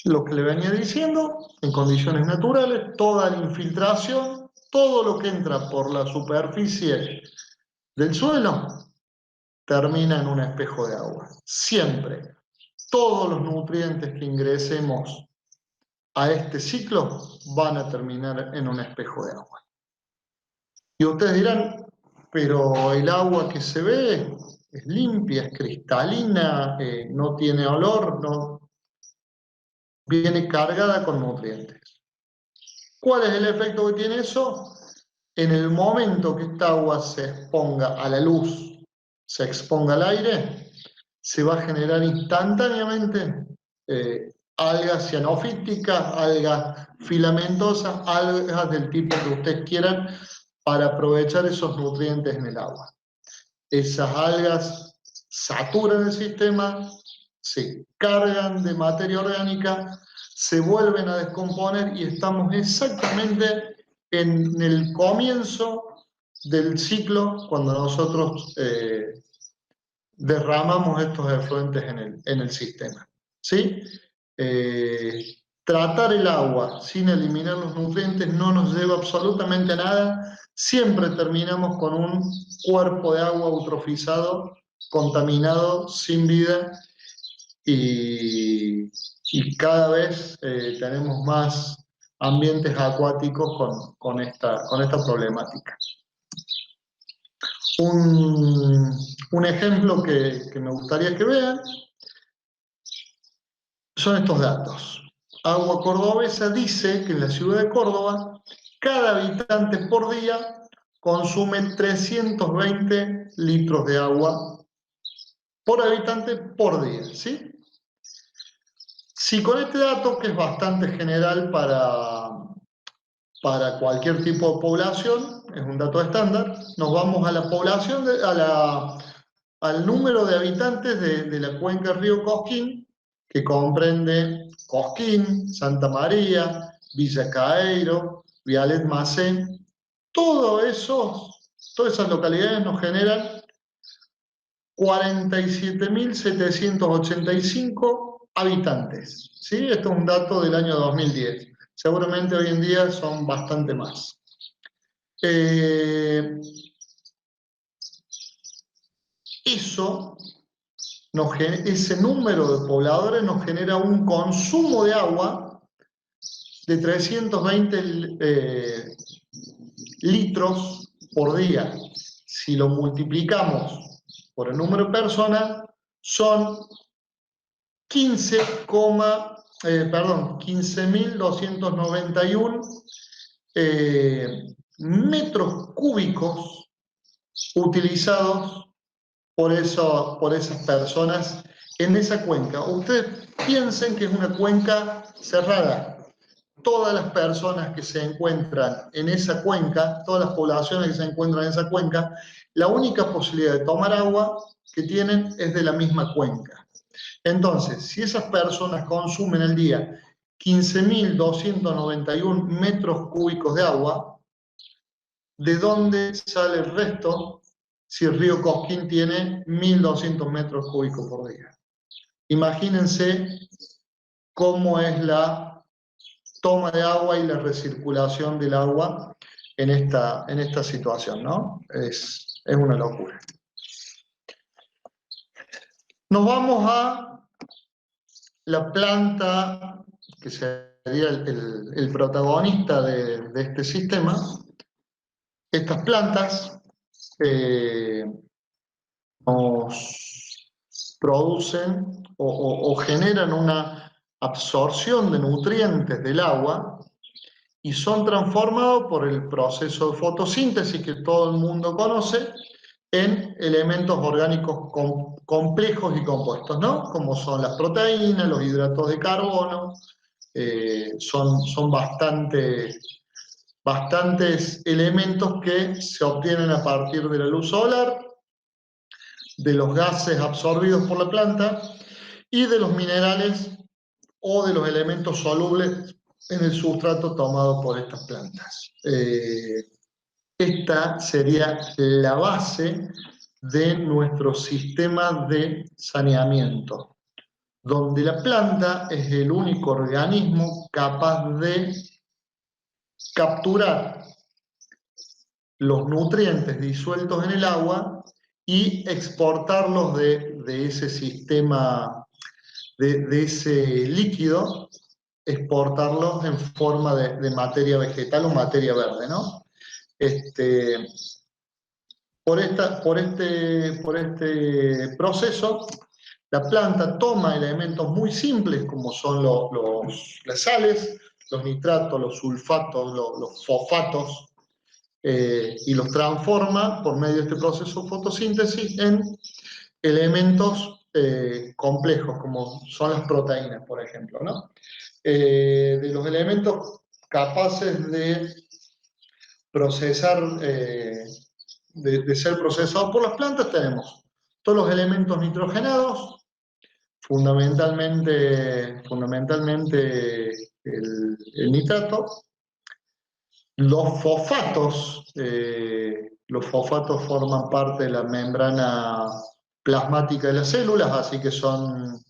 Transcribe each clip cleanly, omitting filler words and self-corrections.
Lo que le venía diciendo, en condiciones naturales, toda la infiltración, todo lo que entra por la superficie del suelo, termina en un espejo de agua. Siempre, todos los nutrientes que ingresemos a este ciclo van a terminar en un espejo de agua. Y ustedes dirán, pero el agua que se ve es limpia, es cristalina, no tiene olor, no, viene cargada con nutrientes. ¿Cuál es el efecto que tiene eso? En el momento que esta agua se exponga a la luz, se exponga al aire, se va a generar instantáneamente algas cianofíticas, algas filamentosas, algas del tipo que ustedes quieran, para aprovechar esos nutrientes en el agua. Esas algas saturan el sistema, se cargan de materia orgánica, se vuelven a descomponer y estamos exactamente en el comienzo del ciclo cuando nosotros derramamos estos efluentes en el sistema. ¿Sí? Tratar el agua sin eliminar los nutrientes no nos lleva absolutamente a nada. Siempre terminamos con un cuerpo de agua eutrofizado, contaminado, sin vida, y cada vez tenemos más ambientes acuáticos con esta problemática. Un ejemplo que me gustaría que vean son estos datos. Agua Cordobesa dice que en la ciudad de Córdoba cada habitante por día consume 320 litros de agua por habitante por día, ¿sí? Si con este dato, que es bastante general para cualquier tipo de población, es un dato estándar, nos vamos a la población, al número de habitantes de la cuenca Río Cosquín, que comprende Cosquín, Santa María, Villa Caeiro, Vialet Macé. Todas esas localidades nos generan 47.785 habitantes. ¿Sí? Esto es un dato del año 2010. Seguramente hoy en día son bastante más. Ese número de pobladores nos genera un consumo de agua de 320 litros por día. Si lo multiplicamos por el número de personas, son 15.291 metros cúbicos utilizados por esas personas en esa cuenca. Ustedes piensen que es una cuenca cerrada. Todas las personas que se encuentran en esa cuenca, todas las poblaciones que se encuentran en esa cuenca, la única posibilidad de tomar agua que tienen es de la misma cuenca. Entonces, si esas personas consumen al día 15.291 metros cúbicos de agua, ¿de dónde sale el resto si el río Cosquín tiene 1.200 metros cúbicos por día? Imagínense cómo es la toma de agua y la recirculación del agua en esta situación, ¿no? Es una locura. Nos vamos a la planta, que sería el protagonista de este sistema. Estas plantas nos producen o generan una absorción de nutrientes del agua y son transformados por el proceso de fotosíntesis que todo el mundo conoce en elementos orgánicos complejos y compuestos, ¿no? Como son las proteínas, los hidratos de carbono, son bastantes elementos que se obtienen a partir de la luz solar, de los gases absorbidos por la planta y de los minerales o de los elementos solubles en el sustrato tomado por estas plantas. Esta sería la base de nuestro sistema de saneamiento. donde la planta es el único organismo capaz de capturar los nutrientes disueltos en el agua y exportarlos de ese sistema, de ese líquido, exportarlos en forma de materia vegetal o materia verde, ¿no? Este, por este proceso, la planta toma elementos muy simples como son las sales, los nitratos, los sulfatos, los fosfatos, y los transforma por medio de este proceso de fotosíntesis en elementos complejos, como son las proteínas, por ejemplo, ¿no? De los elementos capaces de procesar, de ser procesados por las plantas, tenemos todos los elementos nitrogenados, fundamentalmente el nitrato, los fosfatos forman parte de la membrana plasmática de las células, así que son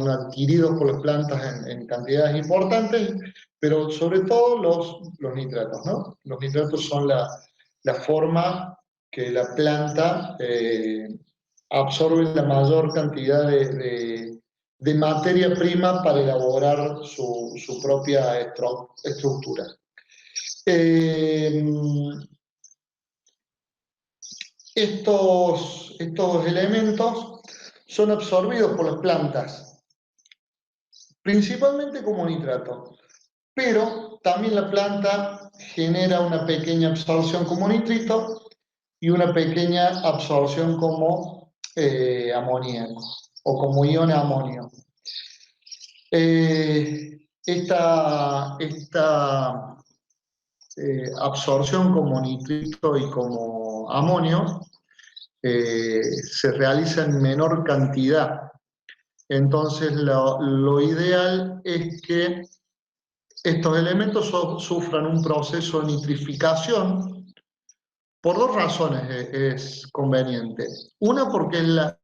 adquiridos por las plantas en cantidades importantes, pero sobre todo los nitratos, ¿no? Los nitratos son la forma que la planta absorbe la mayor cantidad de materia prima para elaborar su propia estructura. Estos elementos son absorbidos por las plantas, principalmente como nitrato, pero también la planta genera una pequeña absorción como nitrito y una pequeña absorción como amoníaco o como ion amonio. Esta absorción como nitrito y como amonio se realiza en menor cantidad. Entonces lo ideal es que estos elementos sufran un proceso de nitrificación. Por dos razones es conveniente. Una, porque es la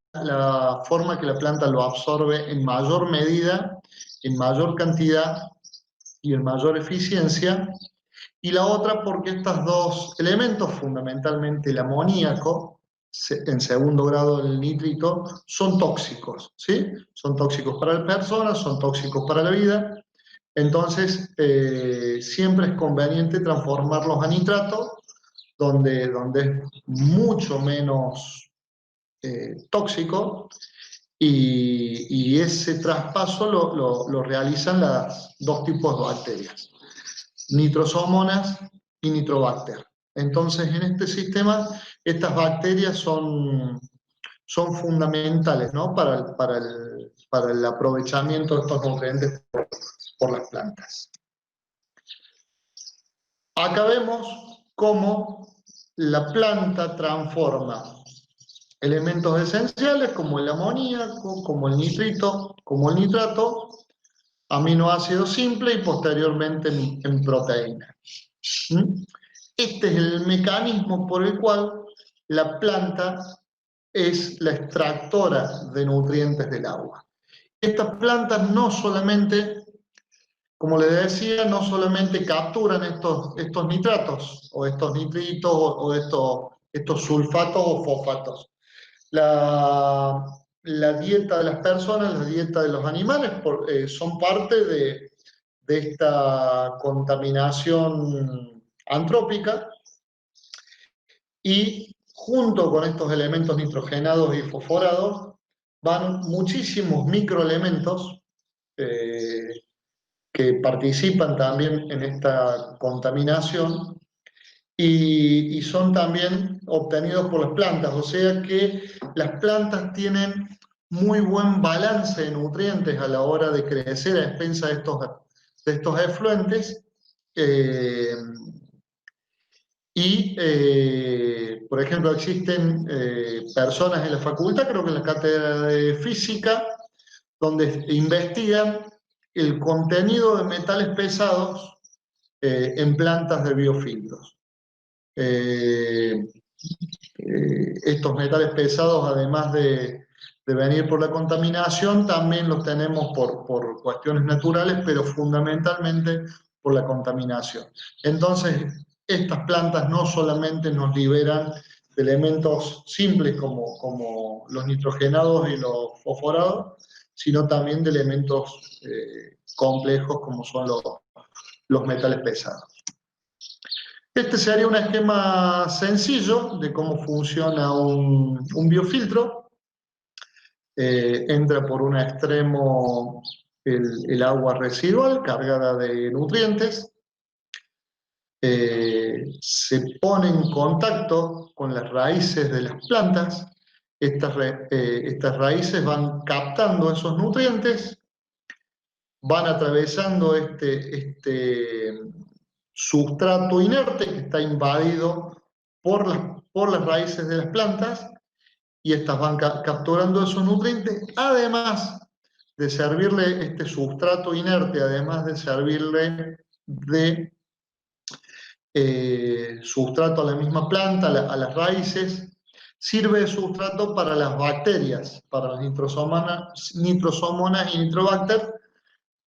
forma que la planta lo absorbe en mayor medida, en mayor cantidad y en mayor eficiencia. Y la otra, porque estos dos elementos, fundamentalmente el amoníaco, en segundo grado el nitrito, son tóxicos, ¿sí? Son tóxicos para la persona, son tóxicos para la vida. Entonces, siempre es conveniente transformarlos a nitrato, donde es mucho menos tóxico, y ese traspaso lo realizan las dos tipos de bacterias, nitrosomonas y nitrobacter. Entonces, en este sistema, estas bacterias son fundamentales, ¿no? para el aprovechamiento de estos nutrientes por las plantas. Acá vemos cómo la planta transforma elementos esenciales como el amoníaco, como el nitrito, como el nitrato, aminoácidos simples y posteriormente en proteínas. Este es el mecanismo por el cual la planta es la extractora de nutrientes del agua. Estas plantas no solamente, como les decía, no solamente capturan estos nitratos, o estos nitritos, o estos sulfatos o fosfatos. La dieta de las personas, la dieta de los animales, son parte de esta contaminación antrópica, y junto con estos elementos nitrogenados y fosforados van muchísimos microelementos que participan también en esta contaminación y son también obtenidos por las plantas, o sea que las plantas tienen muy buen balance de nutrientes a la hora de crecer a expensas de estos efluentes. Por ejemplo, existen personas en la facultad, creo que en la cátedra de física, donde investigan el contenido de metales pesados en plantas de biofiltros. Estos metales pesados, además de de venir por la contaminación, también los tenemos por cuestiones naturales, pero fundamentalmente por la contaminación. Entonces, estas plantas no solamente nos liberan de elementos simples como los nitrogenados y los fosforados, sino también de elementos complejos como son los metales pesados. Este sería un esquema sencillo de cómo funciona un biofiltro. Entra por un extremo el agua residual cargada de nutrientes, se pone en contacto con las raíces de las plantas, estas raíces van captando esos nutrientes, van atravesando este sustrato inerte que está invadido por las raíces de las plantas, y estas van capturando esos nutrientes, además de servirle este sustrato inerte, además de servirle de sustrato a la misma planta, a las raíces, sirve de sustrato para las bacterias, para las nitrosomonas y nitrobacter,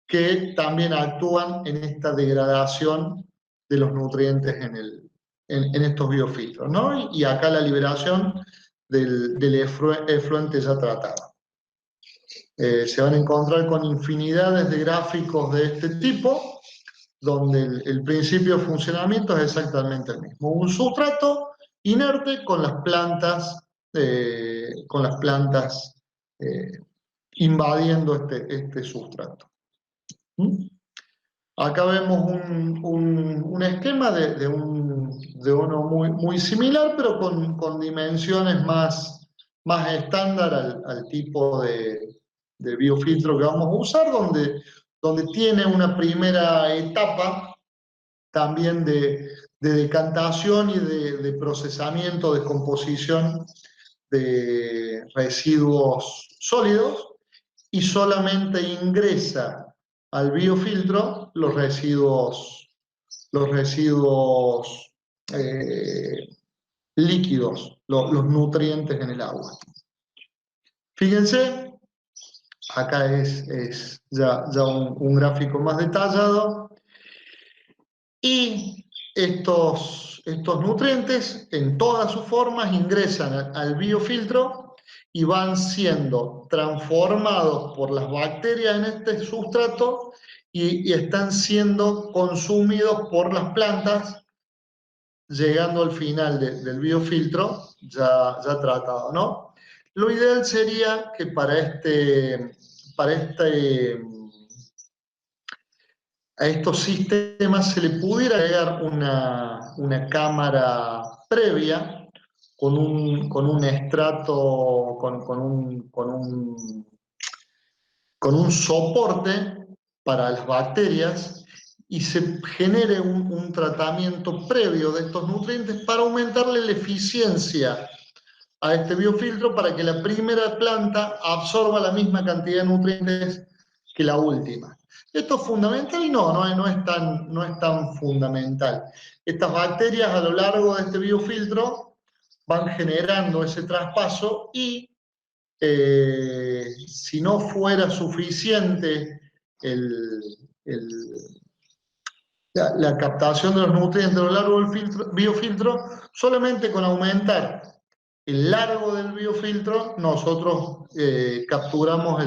que también actúan en esta degradación de los nutrientes en estos biofiltros, ¿no? Y acá la liberación del efluente ya tratado. Se van a encontrar con infinidades de gráficos de este tipo, donde el principio de funcionamiento es exactamente el mismo. Un sustrato inerte con las plantas invadiendo este sustrato. Acá vemos un esquema de uno muy similar, pero con dimensiones más estándar al tipo de biofiltro que vamos a usar, donde tiene una primera etapa también de decantación y de procesamiento, de composición de residuos sólidos, y solamente ingresa al biofiltro los residuos líquidos, los nutrientes en el agua. Fíjense, acá es ya un gráfico más detallado, y estos nutrientes en todas sus formas ingresan al biofiltro y van siendo transformados por las bacterias en este sustrato y están siendo consumidos por las plantas, llegando al final del biofiltro ya tratado, ¿no? Lo ideal sería que a estos sistemas se le pudiera agregar una cámara previa con un estrato, con un soporte para las bacterias, y se genere un tratamiento previo de estos nutrientes para aumentarle la eficiencia a este biofiltro, para que la primera planta absorba la misma cantidad de nutrientes que la última. ¿Esto es fundamental? No es tan fundamental. Estas bacterias a lo largo de este biofiltro van generando ese traspaso, y si no fuera suficiente la captación de los nutrientes a lo largo del biofiltro, solamente con aumentar el largo del biofiltro nosotros capturamos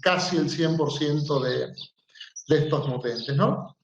casi el 100% de estos nutrientes, ¿no?